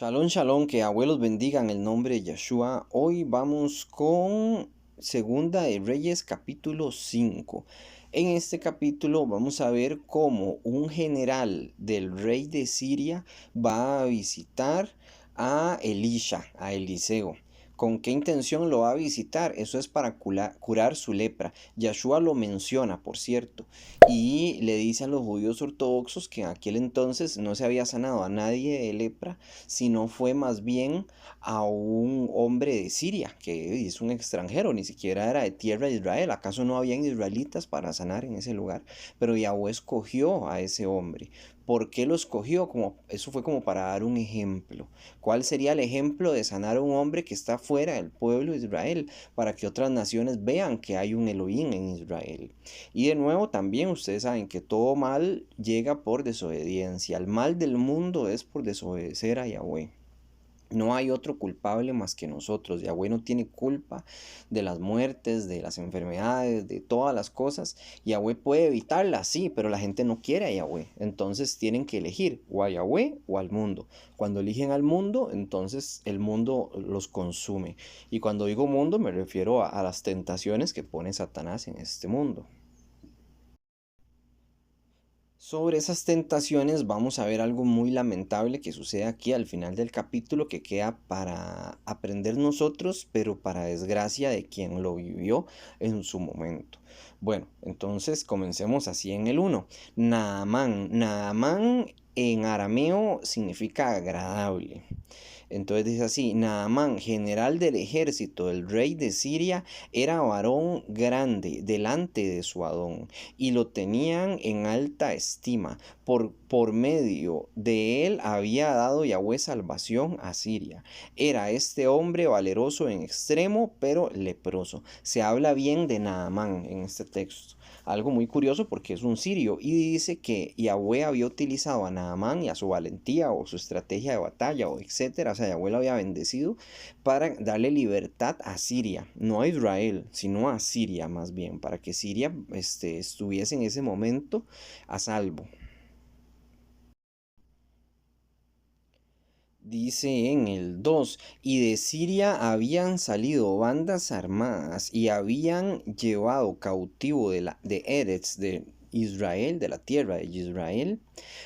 Shalom, shalom, que abuelos bendigan el nombre de Yeshua. Hoy vamos con Segunda de Reyes capítulo 5. En este capítulo vamos a ver cómo un general del rey de Siria va a visitar a Elisha, a Eliseo. ¿Con qué intención lo va a visitar? Eso es para curar su lepra. Yeshua lo menciona, por cierto, y le dice a los judíos ortodoxos que en aquel entonces no se había sanado a nadie de lepra, sino fue más bien a un hombre de Siria, que es un extranjero, ni siquiera era de tierra de Israel. ¿Acaso no habían israelitas para sanar en ese lugar? Pero Yahweh escogió a ese hombre. ¿Por qué lo escogió? Eso fue como para dar un ejemplo. ¿Cuál sería el ejemplo de sanar a un hombre que está fuera del pueblo de Israel? Para que otras naciones vean que hay un Elohim en Israel. Y de nuevo también ustedes saben que todo mal llega por desobediencia. El mal del mundo es por desobedecer a Yahweh. No hay otro culpable más que nosotros. Yahweh no tiene culpa de las muertes, de las enfermedades, de todas las cosas. Yahweh puede evitarlas, sí, pero la gente no quiere a Yahweh. Entonces tienen que elegir o a Yahweh o al mundo. Cuando eligen al mundo, entonces el mundo los consume. Y cuando digo mundo me refiero a las tentaciones que pone Satanás en este mundo. Sobre esas tentaciones vamos a ver algo muy lamentable que sucede aquí al final del capítulo que queda para aprender nosotros, pero para desgracia de quien lo vivió en su momento. Bueno, entonces comencemos así en el uno. Naamán. Naamán en arameo significa agradable. Entonces dice así: Naamán, general del ejército del rey de Siria, era varón grande delante de su Adón, y lo tenían en alta estima. Por medio de él había dado Yahweh salvación a Siria. Era este hombre valeroso en extremo, pero leproso. Se habla bien de Naamán en este texto. Algo muy curioso porque es un sirio y dice que Yahweh había utilizado a Naamán y a su valentía o su estrategia de batalla o etcétera. O sea, Yahweh lo había bendecido para darle libertad a Siria, no a Israel, sino a Siria más bien, para que Siria estuviese en ese momento a salvo. Dice en el 2: y de Siria habían salido bandas armadas y habían llevado cautivo de Eretz, de Israel, de la tierra de Israel,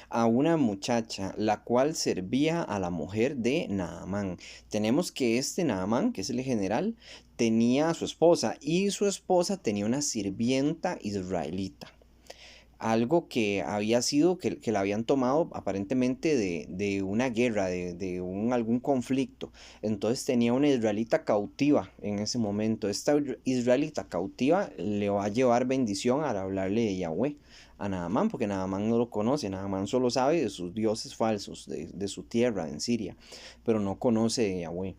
a una muchacha, la cual servía a la mujer de Naamán. Tenemos que este Naamán, que es el general, tenía a su esposa y su esposa tenía una sirvienta israelita. Algo que había sido, que la habían tomado aparentemente de una guerra, algún conflicto. Entonces tenía una israelita cautiva en ese momento. Esta israelita cautiva le va a llevar bendición al hablarle de Yahweh a Naamán, porque Naamán no lo conoce. Naamán solo sabe de sus dioses falsos, de su tierra en Siria, pero no conoce de Yahweh.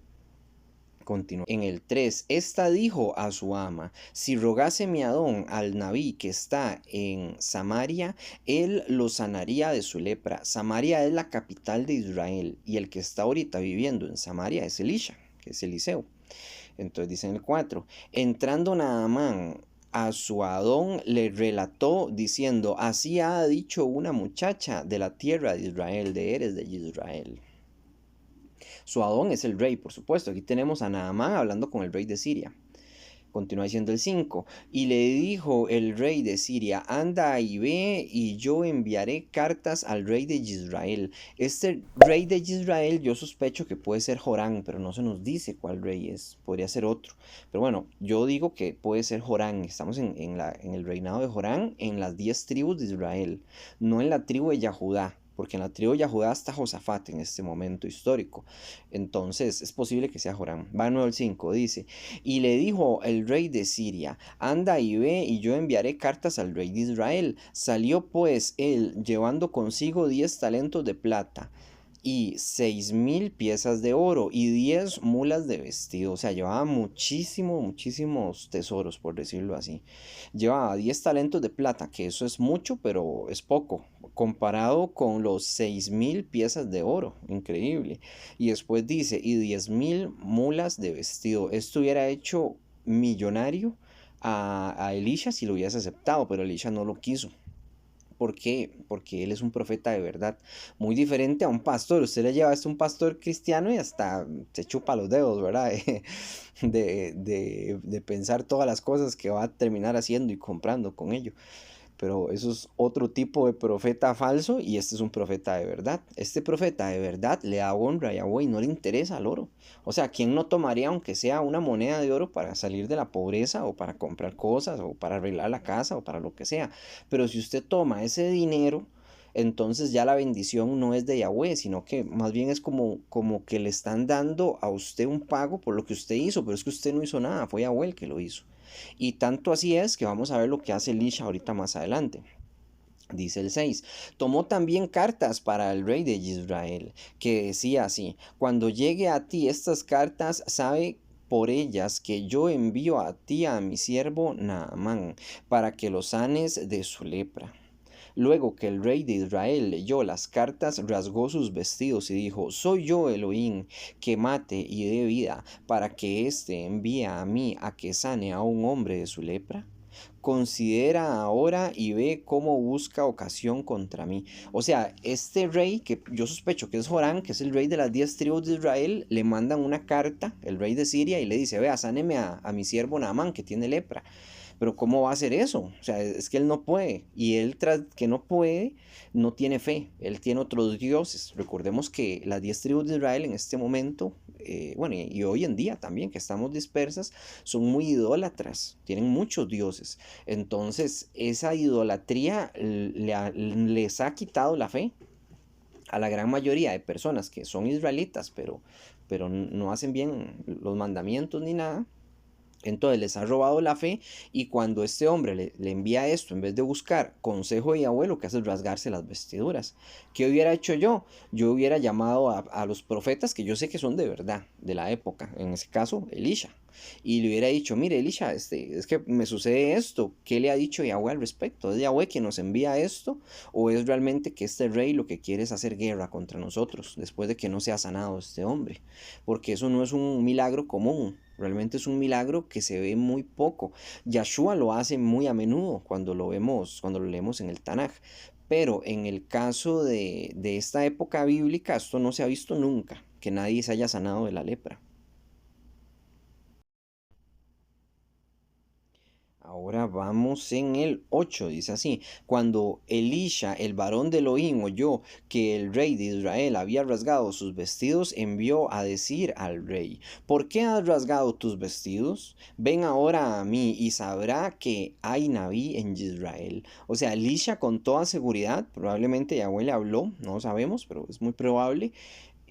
Continúa. En el 3, esta dijo a su ama: si rogase mi Adón al Naví que está en Samaria, él lo sanaría de su lepra. Samaria es la capital de Israel y el que está ahorita viviendo en Samaria es Elisha, que es Eliseo. Entonces dice en el 4, entrando Naamán a su Adón le relató diciendo: así ha dicho una muchacha de la tierra de Israel, de Eres de Israel. Su Adón es el rey, por supuesto. Aquí tenemos a Naamán hablando con el rey de Siria. Continúa diciendo el 5. Y le dijo el rey de Siria: anda y ve, y yo enviaré cartas al rey de Israel. Este rey de Israel yo sospecho que puede ser Jorán, pero no se nos dice cuál rey es. Podría ser otro. Pero bueno, yo digo que puede ser Jorán. Estamos en el reinado de Jorán, en las 10 tribus de Israel, no en la tribu de Yahudá, porque en la tribu de Yahudá está Josafat en este momento histórico. Entonces es posible que sea Joram. Va de nuevo el 5, dice: y le dijo el rey de Siria: anda y ve, y yo enviaré cartas al rey de Israel. Salió pues él llevando consigo 10 talentos de plata y 6.000 piezas de oro y 10 mulas de vestido. O sea, llevaba muchísimos tesoros, por decirlo así. Llevaba 10 talentos de plata, que eso es mucho, pero es poco, comparado con los 6.000 piezas de oro. Increíble. Y después dice: y 10.000 mulas de vestido. Esto hubiera hecho millonario a Elisha si lo hubiese aceptado, pero Elisha no lo quiso. ¿Por qué? Porque él es un profeta de verdad. Muy diferente a un pastor. Usted le lleva a un pastor cristiano y hasta se chupa los dedos, ¿verdad? De pensar todas las cosas que va a terminar haciendo y comprando con ello. Pero eso es otro tipo de profeta falso y este es un profeta de verdad. Este profeta de verdad le da honra a Yahweh y no le interesa el oro. O sea, ¿quién no tomaría aunque sea una moneda de oro para salir de la pobreza o para comprar cosas o para arreglar la casa o para lo que sea? Pero si usted toma ese dinero, entonces ya la bendición no es de Yahweh, sino que más bien es como que le están dando a usted un pago por lo que usted hizo, pero es que usted no hizo nada, fue Yahweh el que lo hizo. Y tanto así es que vamos a ver lo que hace Elisha ahorita más adelante. Dice el 6, tomó también cartas para el rey de Israel, que decía así, cuando llegue a ti estas cartas, sabe por ellas que yo envío a ti a mi siervo Naamán, para que lo sanes de su lepra. Luego que el rey de Israel leyó las cartas, rasgó sus vestidos y dijo, soy yo Elohim, que mate y dé vida, para que éste envíe a mí a que sane a un hombre de su lepra. Considera ahora y ve cómo busca ocasión contra mí. O sea, este rey, que yo sospecho que es Jorán, que es el rey de las 10 tribus de Israel, le mandan una carta, el rey de Siria, y le dice, vea, sáneme a mi siervo Naamán, que tiene lepra. Pero ¿cómo va a hacer eso? O sea, es que él no puede. Y él, tras que no puede, no tiene fe. Él tiene otros dioses. Recordemos que las 10 tribus de Israel en este momento, bueno, y hoy en día también, que estamos dispersas, son muy idólatras. Tienen muchos dioses. Entonces, esa idolatría les ha quitado la fe a la gran mayoría de personas que son israelitas, pero no hacen bien los mandamientos ni nada. Entonces les ha robado la fe y cuando este hombre le envía esto, en vez de buscar consejo de Yahweh, lo que hace es rasgarse las vestiduras. ¿Qué hubiera hecho yo? Yo hubiera llamado a los profetas que yo sé que son de verdad, de la época, en ese caso Elisha, y le hubiera dicho, mire Elisha, es que me sucede esto, ¿qué le ha dicho Yahweh al respecto? ¿Es Yahweh quien nos envía esto o es realmente que este rey lo que quiere es hacer guerra contra nosotros después de que no sea sanado este hombre? Porque eso no es un milagro común. Realmente es un milagro que se ve muy poco. Yahshua lo hace muy a menudo cuando lo vemos, cuando lo leemos en el Tanaj. Pero en el caso de esta época bíblica, esto no se ha visto nunca, que nadie se haya sanado de la lepra. Ahora vamos en el 8, dice así, cuando Elisha, el varón de Elohim, oyó que el rey de Israel había rasgado sus vestidos, envió a decir al rey, ¿por qué has rasgado tus vestidos? Ven ahora a mí y sabrá que hay Naví en Israel. O sea, Elisha con toda seguridad, probablemente Yahweh le habló, no lo sabemos, pero es muy probable,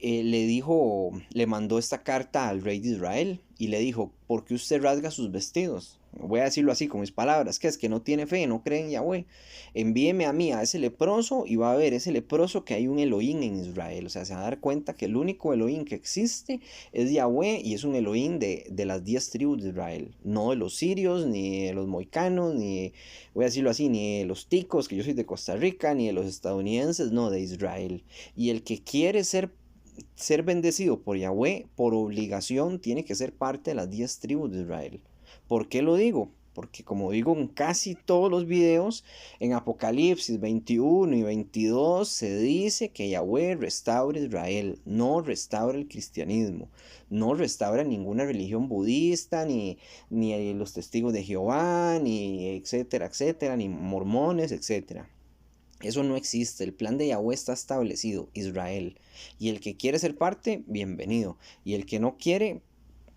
le dijo, le mandó esta carta al rey de Israel y le dijo, ¿por qué usted rasga sus vestidos? Voy a decirlo así con mis palabras, que es que no tiene fe, no cree en Yahweh. Envíeme a mí a ese leproso y va a ver ese leproso que hay un Elohim en Israel. O sea, se va a dar cuenta que el único Elohim que existe es Yahweh y es un Elohim de las 10 tribus de Israel. No de los sirios, ni de los moicanos, ni, voy a decirlo así, ni de los ticos, que yo soy de Costa Rica, ni de los estadounidenses, no, de Israel. Y el que quiere ser bendecido por Yahweh, por obligación, tiene que ser parte de las 10 tribus de Israel. ¿Por qué lo digo? Porque como digo en casi todos los videos, en Apocalipsis 21 y 22 se dice que Yahweh restaura Israel, no restaura el cristianismo, no restaura ninguna religión budista, ni los testigos de Jehová, ni etcétera, etcétera, ni mormones, etcétera. Eso no existe, el plan de Yahweh está establecido, Israel. Y el que quiere ser parte, bienvenido. Y el que no quiere,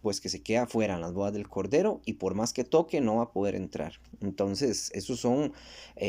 pues que se queda afuera en las bodas del Cordero y por más que toque no va a poder entrar. Entonces, eso son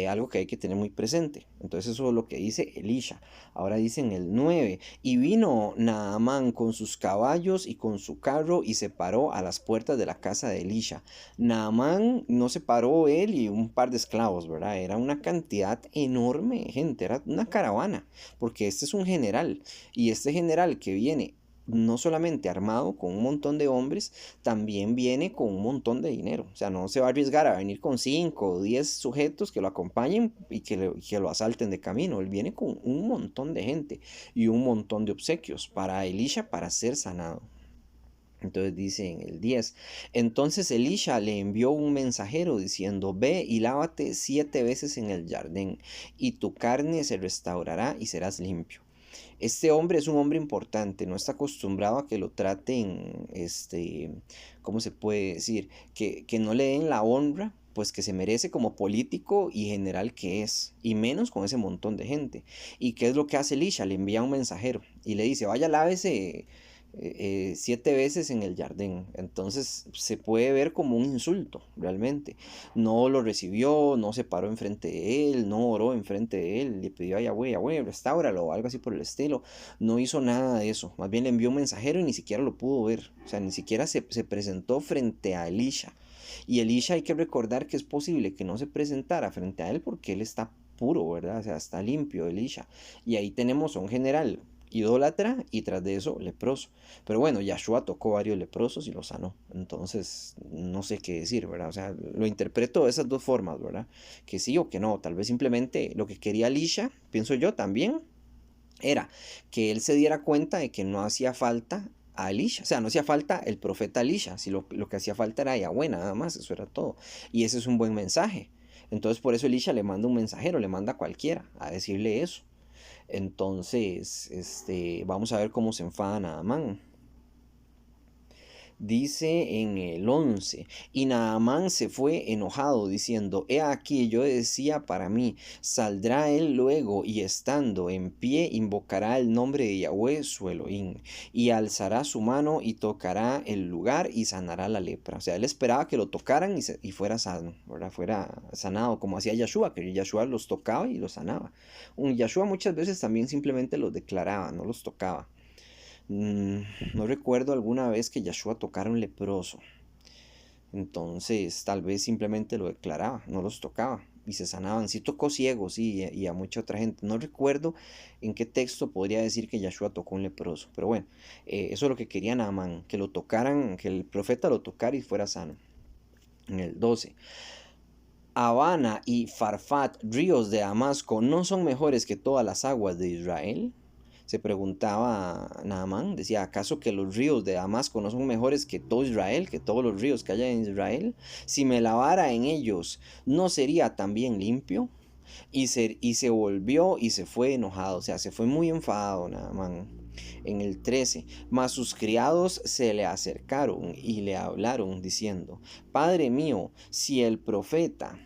algo que hay que tener muy presente. Entonces, eso es lo que dice Elisha. Ahora dice en el 9, y vino Naamán con sus caballos y con su carro y se paró a las puertas de la casa de Elisha. Naamán no se paró él y un par de esclavos, ¿verdad? Era una cantidad enorme de gente, era una caravana, porque este es un general y este general que viene no solamente armado con un montón de hombres, también viene con un montón de dinero. O sea, no se va a arriesgar a venir con 5 o 10 sujetos que lo acompañen y que lo asalten de camino. Él viene con un montón de gente y un montón de obsequios para Elisha para ser sanado. Entonces dice en el 10, entonces Elisha le envió un mensajero diciendo, ve y lávate 7 veces en el jardín, y tu carne se restaurará y serás limpio. Este hombre es un hombre importante, no está acostumbrado a que lo traten, ¿cómo se puede decir? Que no le den la honra, pues que se merece como político y general que es, y menos con ese montón de gente. ¿Y qué es lo que hace Elisha? Le envía un mensajero y le dice, vaya, lávese 7 veces en el jardín. Entonces se puede ver como un insulto, realmente. No lo recibió, no se paró enfrente de él, no oró enfrente de él, le pidió a Yahweh, Yahweh, restáuralo o algo así por el estilo. No hizo nada de eso. Más bien le envió un mensajero y ni siquiera lo pudo ver. O sea, ni siquiera se presentó frente a Elisha. Y Elisha hay que recordar que es posible que no se presentara frente a él porque él está puro, ¿verdad? O sea, está limpio Elisha. Y ahí tenemos a un general idólatra y tras de eso leproso. Pero bueno, Yahshua tocó varios leprosos y los sanó. Entonces, no sé qué decir, ¿verdad? O sea, lo interpreto de esas dos formas, ¿verdad? Que sí o que no. Tal vez simplemente lo que quería Elisha, pienso yo también, era que él se diera cuenta de que no hacía falta a Elisha, o sea, no hacía falta el profeta Elisha, si lo que hacía falta era Yahweh, nada más, eso era todo. Y ese es un buen mensaje. Entonces por eso Elisha le manda un mensajero, le manda a cualquiera a decirle eso. Entonces, vamos a ver cómo se enfada Naamán. Dice en el 11, y Naamán se fue enojado diciendo, he aquí yo decía para mí, saldrá él luego y estando en pie invocará el nombre de Yahweh su Elohim, y alzará su mano y tocará el lugar y sanará la lepra. O sea, él esperaba que lo tocaran y fuera sano, ¿verdad? Fuera sanado, como hacía Yahshua, que Yahshua los tocaba y los sanaba. Yahshua muchas veces también simplemente los declaraba, no los tocaba. Mm, no recuerdo alguna vez que Yahshua tocara un leproso. Entonces, tal vez simplemente lo declaraba, no los tocaba y se sanaban. Sí tocó ciegos y a mucha otra gente. No recuerdo en qué texto podría decir que Yahshua tocó un leproso. Pero bueno, eso es lo que quería Naamán, que lo tocaran, que el profeta lo tocara y fuera sano. En el 12. Habana y Farfat, ríos de Damasco, ¿no son mejores que todas las aguas de Israel? Se preguntaba Naamán, decía, ¿acaso que los ríos de Damasco no son mejores que todo Israel, que todos los ríos que hay en Israel? Si me lavara en ellos, ¿no sería también limpio? Y se volvió y se fue enojado, o sea, se fue muy enfadado Naamán. En el 13, mas sus criados se le acercaron y le hablaron diciendo, Padre mío, si el profeta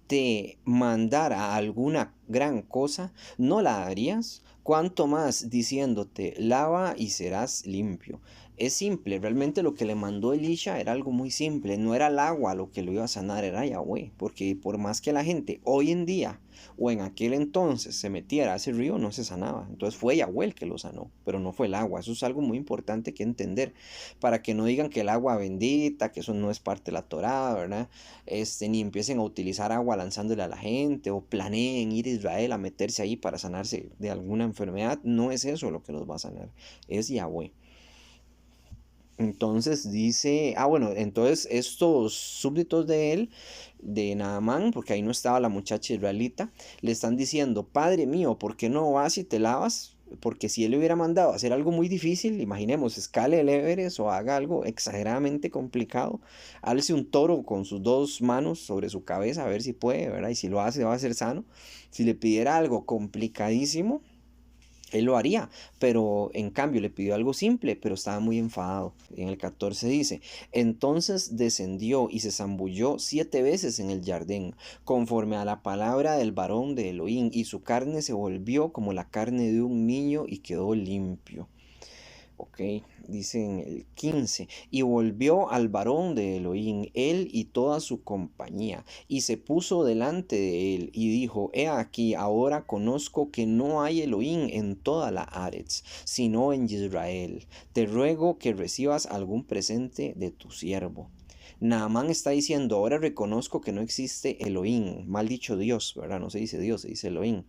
te mandara alguna gran cosa, ¿no la harías? Cuanto más diciéndote, lava y serás limpio. Es simple, realmente lo que le mandó Elisha era algo muy simple, no era el agua lo que lo iba a sanar, era Yahweh, porque por más que la gente hoy en día o en aquel entonces se metiera a ese río, no se sanaba. Entonces fue Yahweh el que lo sanó, pero no fue el agua. Eso es algo muy importante que entender, para que no digan que el agua bendita, que eso no es parte de la Torá, ¿verdad? Ni empiecen a utilizar agua lanzándole a la gente o planeen ir a Israel a meterse ahí para sanarse de alguna enfermedad. No es eso lo que los va a sanar, es Yahweh. Entonces dice, bueno, entonces estos súbditos de él, de Naamán, porque ahí no estaba la muchacha israelita, le están diciendo, Padre mío, ¿por qué no vas y te lavas? Porque si él le hubiera mandado a hacer algo muy difícil, imaginemos, escale el Everest o haga algo exageradamente complicado, alce un toro con sus dos manos sobre su cabeza a ver si puede, ¿verdad? Y si lo hace va a ser sano. Si le pidiera algo complicadísimo, él lo haría, pero en cambio le pidió algo simple, pero estaba muy enfadado. En el 14 dice, entonces descendió y se zambulló 7 veces en el jardín, conforme a la palabra del varón de Elohim, y su carne se volvió como la carne de un niño y quedó limpio. Ok, dice en el 15, y volvió al varón de Elohim, él y toda su compañía, y se puso delante de él, y dijo, he aquí, ahora conozco que no hay Elohim en toda la Aretz, sino en Israel. Te ruego que recibas algún presente de tu siervo. Naamán está diciendo, ahora reconozco que no existe Elohim, mal dicho Dios, ¿verdad? No se dice Dios, se dice Elohim.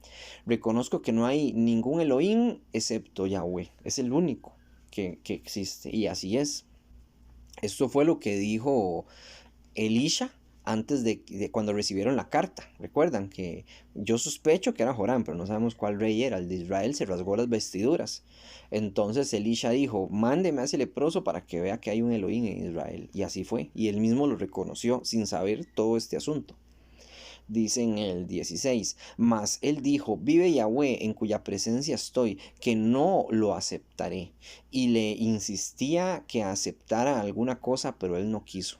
Reconozco que no hay ningún Elohim excepto Yahweh, es el único que existe. Y así es. Esto fue lo que dijo Elisha antes de cuando recibieron la carta. Recuerdan que yo sospecho que era Joram, pero no sabemos cuál rey era. El de Israel se rasgó las vestiduras. Entonces Elisha dijo, mándeme a ese leproso para que vea que hay un Elohim en Israel. Y así fue. Y él mismo lo reconoció sin saber todo este asunto. Dice en el 16, mas él dijo, vive Yahweh en cuya presencia estoy, que no lo aceptaré. Y le insistía que aceptara alguna cosa, pero él no quiso.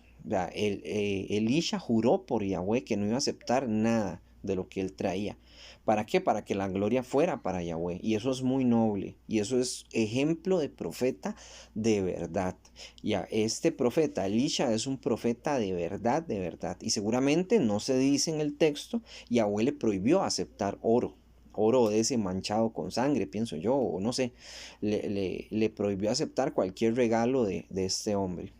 Elisha juró por Yahweh que no iba a aceptar nada de lo que él traía. ¿Para qué? Para que la gloria fuera para Yahweh. Y eso es muy noble. Y eso es ejemplo de profeta de verdad. Ya, este profeta Elisha es un profeta de verdad, de verdad. Y seguramente no se dice en el texto, Yahweh le prohibió aceptar oro. Oro de ese manchado con sangre, pienso yo, o no sé. Le prohibió aceptar cualquier regalo de este hombre.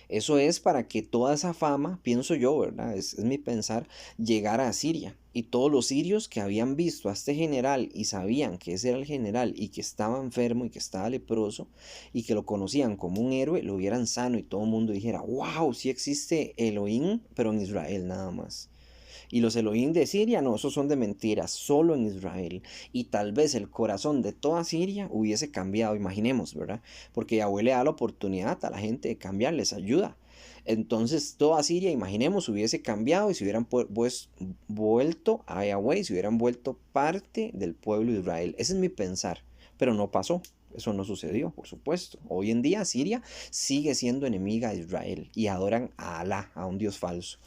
Eso es para que toda esa fama, pienso yo, ¿verdad? Es mi pensar, llegara a Siria. Y todos los sirios que habían visto a este general y sabían que ese era el general y que estaba enfermo y que estaba leproso y que lo conocían como un héroe, lo vieran sano y todo el mundo dijera, wow, sí existe Elohim, pero en Israel nada más. Y los Elohim de Siria, no, esos son de mentiras, solo en Israel. Y tal vez el corazón de toda Siria hubiese cambiado, imaginemos, ¿verdad? Porque Yahweh le da la oportunidad a la gente de cambiar, les ayuda. Entonces toda Siria, imaginemos, hubiese cambiado y se hubieran pues, vuelto a Yahweh y se hubieran vuelto parte del pueblo de Israel. Ese es mi pensar, pero no pasó. Eso no sucedió, por supuesto. Hoy en día Siria sigue siendo enemiga de Israel y adoran a Alá, a un dios falso.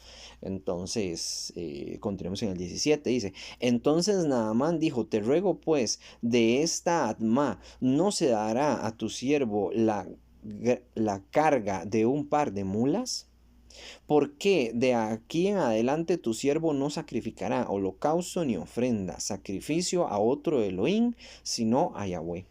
Entonces, continuemos en el 17, dice, entonces Naamán dijo, te ruego pues, de esta Atma no se dará a tu siervo la carga de un par de mulas. ¿Por qué de aquí en adelante tu siervo no sacrificará holocausto ni ofrenda, sacrificio a otro Elohim, sino a Yahweh?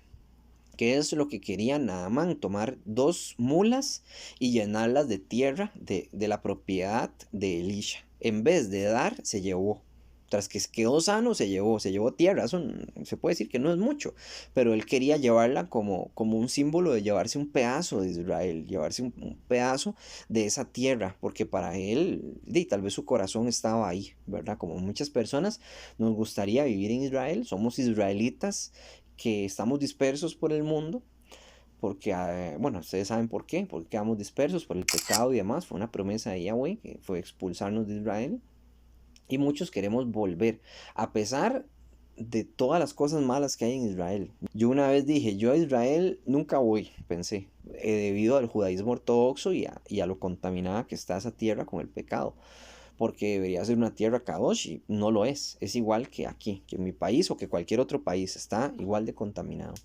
¿Qué es lo que quería Naamán? Tomar 2 mulas y llenarlas de tierra de la propiedad de Elisha. En vez de dar, se llevó. Tras que quedó sano, se llevó tierra. Eso se puede decir que no es mucho, pero él quería llevarla como un símbolo de llevarse un pedazo de Israel, llevarse un pedazo de esa tierra, porque para él, tal vez su corazón estaba ahí, ¿verdad? Como muchas personas nos gustaría vivir en Israel, somos israelitas que estamos dispersos por el mundo, porque, bueno, ustedes saben por qué, porque quedamos dispersos por el pecado y demás, fue una promesa de Yahweh, que fue expulsarnos de Israel, y muchos queremos volver, a pesar de todas las cosas malas que hay en Israel. Yo una vez dije, yo a Israel nunca voy, pensé, debido al judaísmo ortodoxo y a lo contaminada que está esa tierra con el pecado, porque debería ser una tierra kadosh y no lo es igual que aquí, que en mi país o que cualquier otro país, está igual de contaminado.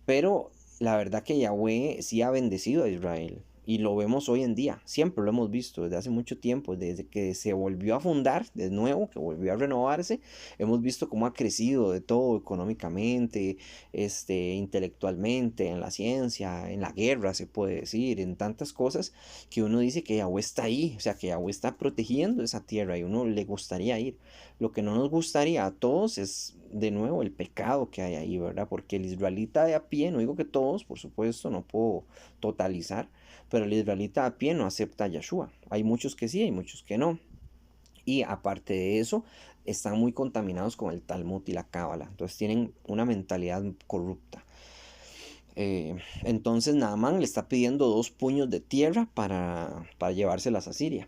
Pero la verdad que Yahweh sí ha bendecido a Israel. Y lo vemos hoy en día, siempre lo hemos visto desde hace mucho tiempo, desde que se volvió a fundar de nuevo, que volvió a renovarse, hemos visto cómo ha crecido de todo económicamente, intelectualmente, en la ciencia, en la guerra se puede decir, en tantas cosas que uno dice que Yahweh está ahí, o sea que Yahweh está protegiendo esa tierra y uno le gustaría ir. Lo que no nos gustaría a todos es de nuevo el pecado que hay ahí, ¿verdad? Porque el israelita de a pie, no digo que todos, por supuesto, no puedo totalizar, pero el israelita a pie no acepta a Yeshua. Hay muchos que sí, hay muchos que no. Y aparte de eso, están muy contaminados con el Talmud y la Cábala. Entonces tienen una mentalidad corrupta. Entonces Naamán le está pidiendo 2 puños de tierra para llevárselas a Siria.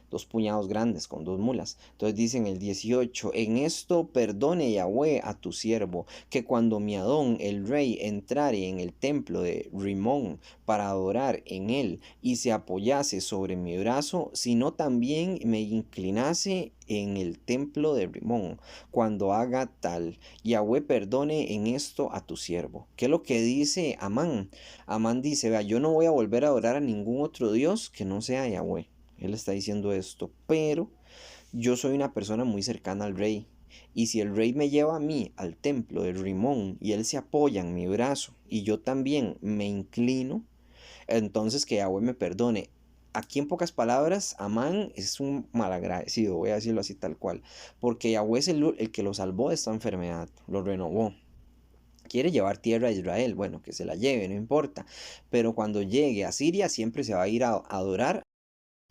2 puñados grandes con 2 mulas. Entonces dice en el 18, en esto perdone Yahweh a tu siervo, que cuando mi Adón el rey entrare en el templo de Rimón para adorar en él y se apoyase sobre mi brazo, sino también me inclinase en el templo de Rimón, cuando haga tal, Yahweh perdone en esto a tu siervo. ¿Qué es lo que dice Amán? Amán dice, vea, yo no voy a volver a adorar a ningún otro Dios que no sea Yahweh. Él está diciendo esto, pero yo soy una persona muy cercana al rey. Y si el rey me lleva a mí al templo de Rimón y él se apoya en mi brazo y yo también me inclino, entonces que Yahweh me perdone. Aquí en pocas palabras, Amán es un malagradecido, voy a decirlo así tal cual, porque Yahweh es el que lo salvó de esta enfermedad, lo renovó. Quiere llevar tierra a Israel, bueno, que se la lleve, no importa, pero cuando llegue a Siria siempre se va a ir a adorar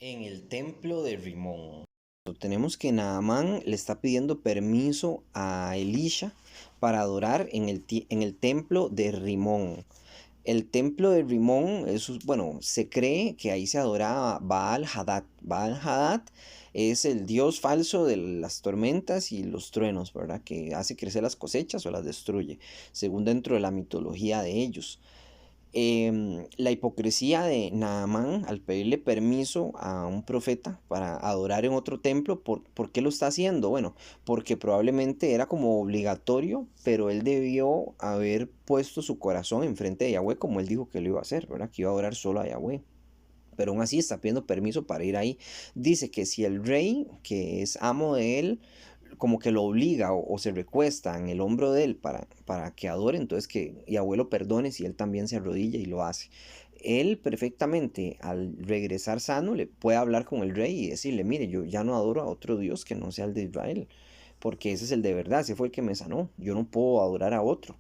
En el templo de Rimón. Tenemos que Naamán le está pidiendo permiso a Elisha para adorar en el templo de Rimón. El templo de Rimón, bueno, se cree que ahí se adoraba Baal Hadad. Baal Hadad es el dios falso de las tormentas y los truenos, ¿verdad? Que hace crecer las cosechas o las destruye, según dentro de la mitología de ellos. La hipocresía de Naamán al pedirle permiso a un profeta para adorar en otro templo, ¿por qué lo está haciendo? Bueno, porque probablemente era como obligatorio, pero él debió haber puesto su corazón enfrente de Yahweh como él dijo que lo iba a hacer, ¿verdad? Que iba a adorar solo a Yahweh. Pero aún así está pidiendo permiso para ir ahí. Dice que si el rey, que es amo de él, como que lo obliga o se recuesta en el hombro de él para que adore, entonces que Yahweh lo perdone si él también se arrodilla y lo hace. Él perfectamente al regresar sano le puede hablar con el rey y decirle, mire, yo ya no adoro a otro Dios que no sea el de Israel, porque ese es el de verdad, ese fue el que me sanó, yo no puedo adorar a otro.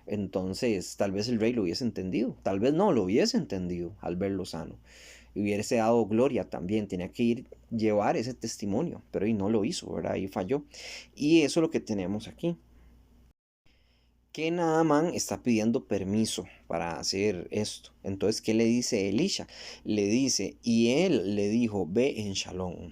Entonces tal vez el rey lo hubiese entendido, tal vez no lo hubiese entendido al verlo sano y hubiese dado gloria también, tenía que ir llevar ese testimonio, pero y no lo hizo, ¿verdad? Ahí falló. Y eso es lo que tenemos aquí. Que Naamán está pidiendo permiso para hacer esto. Entonces, ¿qué le dice Elisha? Le dice, y él le dijo, ve en Shalom,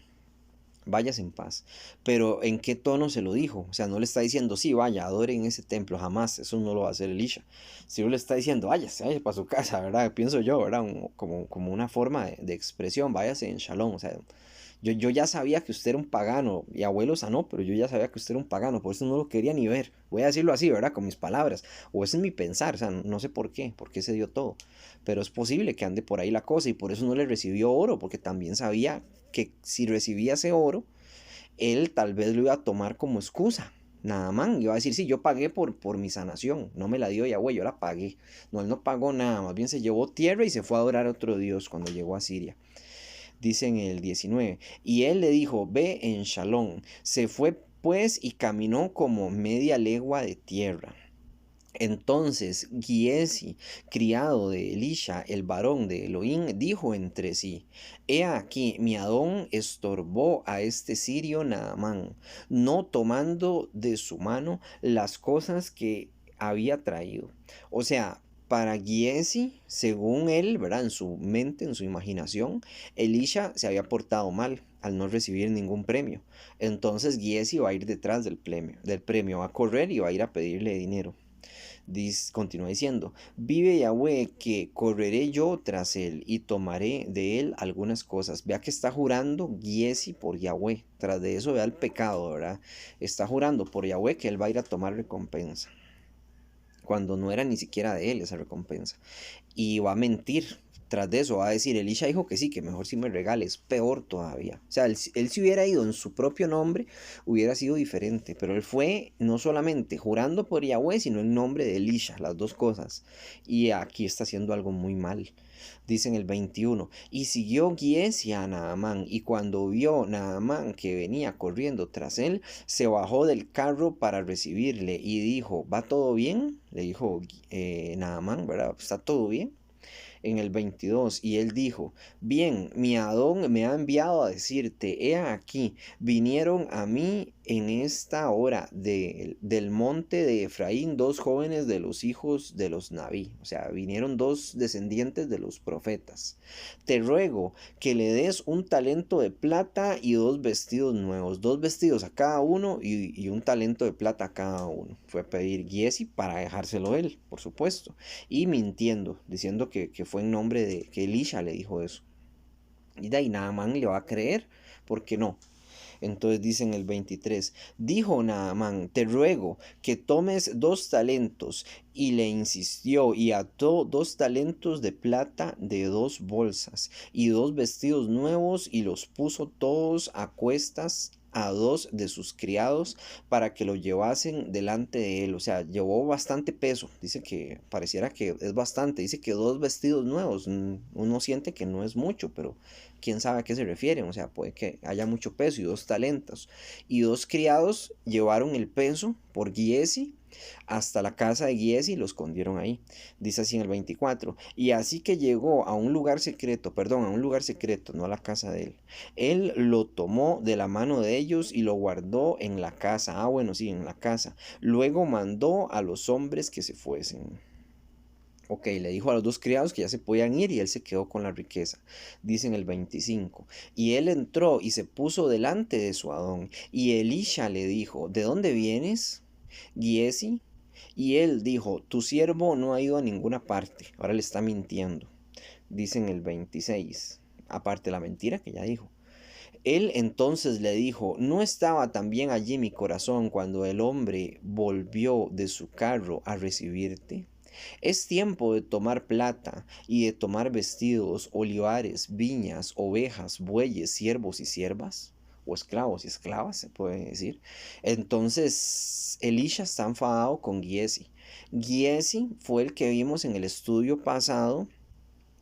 vayas en paz. Pero ¿en qué tono se lo dijo? O sea, no le está diciendo, sí, vaya, adore en ese templo, jamás, eso no lo va a hacer Elisha. Si no le está diciendo, váyase, vaya para su casa, ¿verdad? Pienso yo, ¿verdad? Como una forma de expresión, váyase en Shalom. O sea, yo ya sabía que usted era un pagano, y abuelo sanó, pero yo ya sabía que usted era un pagano, por eso no lo quería ni ver. Voy a decirlo así, ¿verdad? Con mis palabras. O ese es mi pensar, o sea, no sé por qué se dio todo. Pero es posible que ande por ahí la cosa y por eso no le recibió oro, porque también sabía que si recibía ese oro, él tal vez lo iba a tomar como excusa. Nada más, iba a decir, sí, yo pagué por mi sanación, no me la dio Yahweh, yo la pagué. No, él no pagó nada, más bien se llevó tierra y se fue a adorar a otro Dios cuando llegó a Siria. Dice en el 19, y él le dijo, ve en Shalom. Se fue pues y caminó como media legua de tierra. Entonces Giesi, criado de Elisha, el varón de Elohim, dijo entre sí, he aquí, mi Adón estorbó a este sirio Naamán, no tomando de su mano las cosas que había traído. O sea, para Giesi, según él, ¿verdad? En su mente, en su imaginación, Elisha se había portado mal al no recibir ningún premio. Entonces Giesi va a ir detrás del premio, va a correr y va a ir a pedirle dinero. Continúa diciendo, vive Yahweh que correré yo tras él y tomaré de él algunas cosas. Vea que está jurando Giesi por Yahweh. Tras de eso vea el pecado, ¿verdad? Está jurando por Yahweh que él va a ir a tomar recompensa. Cuando no era ni siquiera de él esa recompensa. Y va a mentir. Tras de eso va a decir, Elisha dijo que sí, que mejor si me regales, peor todavía. O sea, él si hubiera ido en su propio nombre, hubiera sido diferente. Pero él fue no solamente jurando por Yahweh, sino en nombre de Elisha, las dos cosas. Y aquí está haciendo algo muy mal. Dice en el 21, y siguió Giesi a Naamán, y cuando vio Naamán que venía corriendo tras él, se bajó del carro para recibirle y dijo, ¿va todo bien? Le dijo Naamán, ¿verdad? ¿Está todo bien? En el 22, y él dijo, bien, mi Adón me ha enviado a decirte, he aquí, vinieron a mí en esta hora del monte de Efraín dos jóvenes de los hijos de los Naví, o sea, vinieron dos descendientes de los profetas. Te ruego que le des un talento de plata y dos vestidos nuevos, dos vestidos a cada uno y un talento de plata a cada uno. Fue a pedir Giesi para dejárselo él, por supuesto, y mintiendo, diciendo que fue en nombre de que Elisha le dijo eso. Y de ahí Naamán le va a creer, porque no. Entonces dice en el 23, dijo Naamán, te ruego que tomes dos talentos. Y le insistió y ató dos talentos de plata de dos bolsas y dos vestidos nuevos y los puso todos a cuestas a dos de sus criados para que lo llevasen delante de él. O sea, llevó bastante peso. Dice que pareciera que es bastante. Dice que dos vestidos nuevos. Uno siente que no es mucho, pero quién sabe a qué se refieren. O sea, puede que haya mucho peso y dos talentos. Y dos criados llevaron el peso por Giesi hasta la casa de Giesi y lo escondieron ahí. Dice así en el 24. Y así que llegó a un lugar secreto, perdón, a un lugar secreto, no a la casa de él. Él lo tomó de la mano de ellos y lo guardó en la casa. Ah, bueno, sí, en la casa. Luego mandó a los hombres que se fuesen. Ok, le dijo a los dos criados que ya se podían ir y él se quedó con la riqueza. Dice en el 25. Y él entró y se puso delante de su Adón. Y Elisha le dijo, ¿de dónde vienes, Giesi? Y él dijo, tu siervo no ha ido a ninguna parte. Ahora le está mintiendo. Dice en el 26. Aparte la mentira que ya dijo. Él entonces le dijo, ¿no estaba también allí mi corazón cuando el hombre volvió de su carro a recibirte? Es tiempo de tomar plata y de tomar vestidos, olivares, viñas, ovejas, bueyes, siervos y siervas, o esclavos y esclavas, se puede decir. Entonces Elisha está enfadado con Giesi. Giesi fue el que vimos en el estudio pasado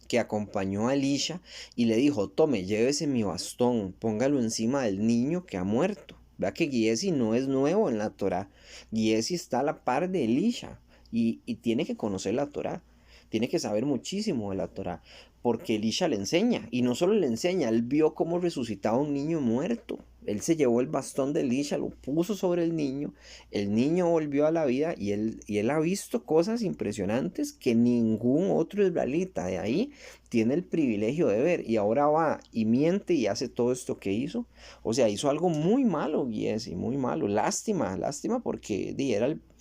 que acompañó a Elisha y le dijo, tome, llévese mi bastón, póngalo encima del niño que ha muerto. Vea que Giesi no es nuevo en la Torá. Giesi está a la par de Elisha y tiene que conocer la Torá. Tiene que saber muchísimo de la Torá. Porque Elisha le enseña. Y no solo le enseña, él vio cómo resucitaba un niño muerto. Él se llevó el bastón de Elisha, lo puso sobre el niño volvió a la vida y él ha visto cosas impresionantes que ningún otro israelita de ahí tiene el privilegio de ver. Y ahora va y miente y hace todo esto que hizo. O sea, hizo algo muy malo, Giesi, muy malo. Lástima, lástima porque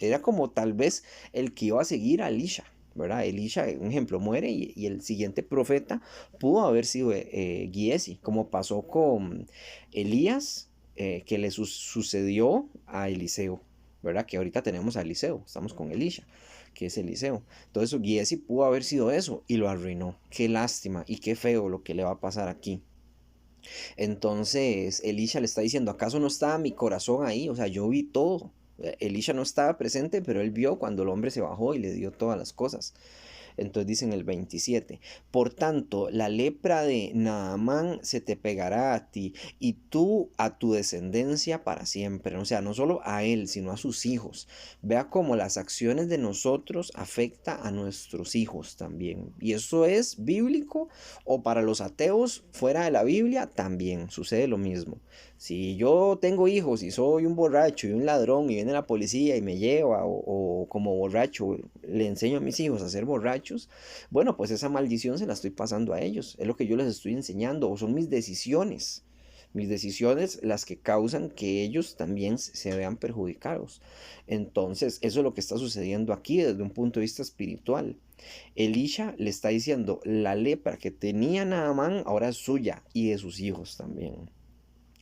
era como tal vez el que iba a seguir a Elisha. ¿Verdad? Elisha, un ejemplo, muere y el siguiente profeta pudo haber sido Giesi, como pasó con Elías, que le sucedió a Eliseo, ¿verdad? Que ahorita tenemos a Eliseo, estamos con Elisha, que es Eliseo. Entonces Giesi pudo haber sido eso y lo arruinó. Qué lástima y qué feo lo que le va a pasar aquí. Entonces Elisha le está diciendo, ¿acaso no estaba mi corazón ahí? O sea, yo vi todo. Elisha no estaba presente, pero él vio cuando el hombre se bajó y le dio todas las cosas. Entonces dice en el 27, por tanto, la lepra de Naamán se te pegará a ti y tú a tu descendencia para siempre. O sea, no solo a él, sino a sus hijos. Vea cómo las acciones de nosotros afectan a nuestros hijos también. Y eso es bíblico o para los ateos fuera de la Biblia también sucede lo mismo. Si yo tengo hijos y soy un borracho y un ladrón y viene la policía y me lleva o como borracho le enseño a mis hijos a ser borrachos, bueno, pues esa maldición se la estoy pasando a ellos. Es lo que yo les estoy enseñando o son mis decisiones. Mis decisiones las que causan que ellos también se vean perjudicados. Entonces, eso es lo que está sucediendo aquí desde un punto de vista espiritual. Elisha le está diciendo, la lepra que tenía Naamán ahora es suya y de sus hijos también.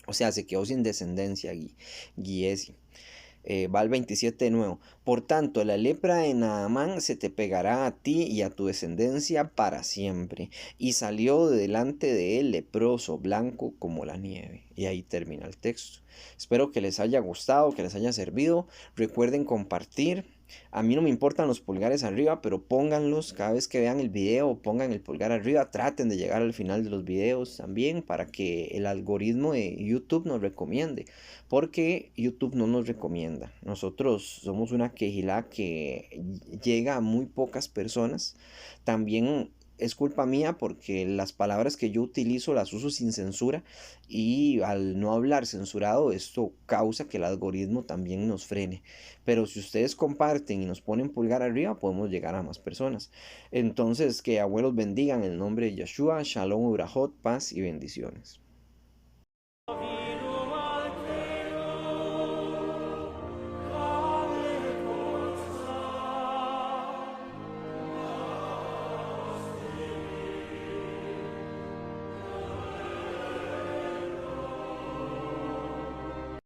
O sea, se quedó sin descendencia Giesi. Va al 27 de nuevo. Por tanto, la lepra de Naamán se te pegará a ti y a tu descendencia para siempre. Y salió de delante de él leproso, blanco como la nieve. Y ahí termina el texto. Espero que les haya gustado, que les haya servido. Recuerden compartir. A mí no me importan los pulgares arriba, pero pónganlos cada vez que vean el video, pongan el pulgar arriba, traten de llegar al final de los videos también para que el algoritmo de YouTube nos recomiende, porque YouTube no nos recomienda. Nosotros somos una quejilá que llega a muy pocas personas. También es culpa mía porque las palabras que yo utilizo las uso sin censura y al no hablar censurado esto causa que el algoritmo también nos frene. Pero si ustedes comparten y nos ponen pulgar arriba podemos llegar a más personas. Entonces que abuelos bendigan en el nombre de Yeshua, Shalom, Urahot, paz y bendiciones.